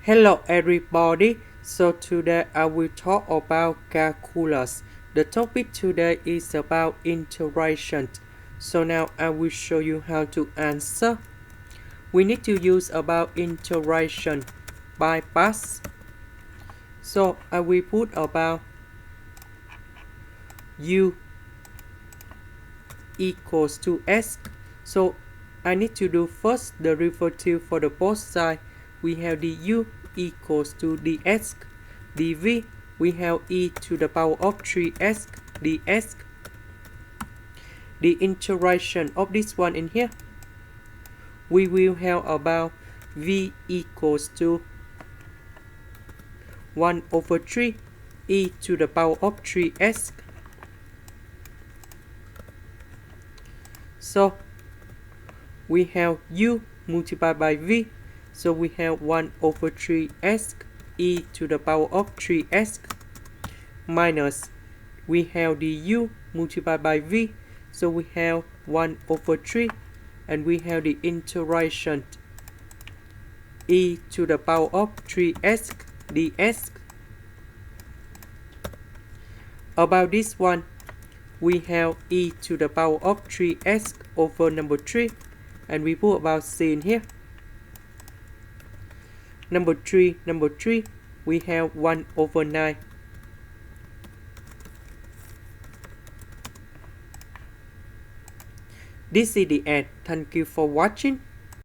Hello everybody, so today I will talk about calculus. The topic today is about integration. So now I will show you how to answer. We need to use about integration by parts. So I will put about u equals to s. So I need to do first the derivative for the both sides. We have du equals to ds. dv we have e to the power of 3s ds. The integration of this one in here, we will have about v equals to 1 over 3 e to the power of 3s. So we have u multiplied by v, so we have 1 over 3s e to the power of 3s minus we have the u multiplied by v, so we have 1 over 3 and we have the integration e to the power of 3s ds. About this one, we have e to the power of 3s over number 3 and we put about c in here. Number 3, we have 1 over 9. This is the end. Thank you for watching.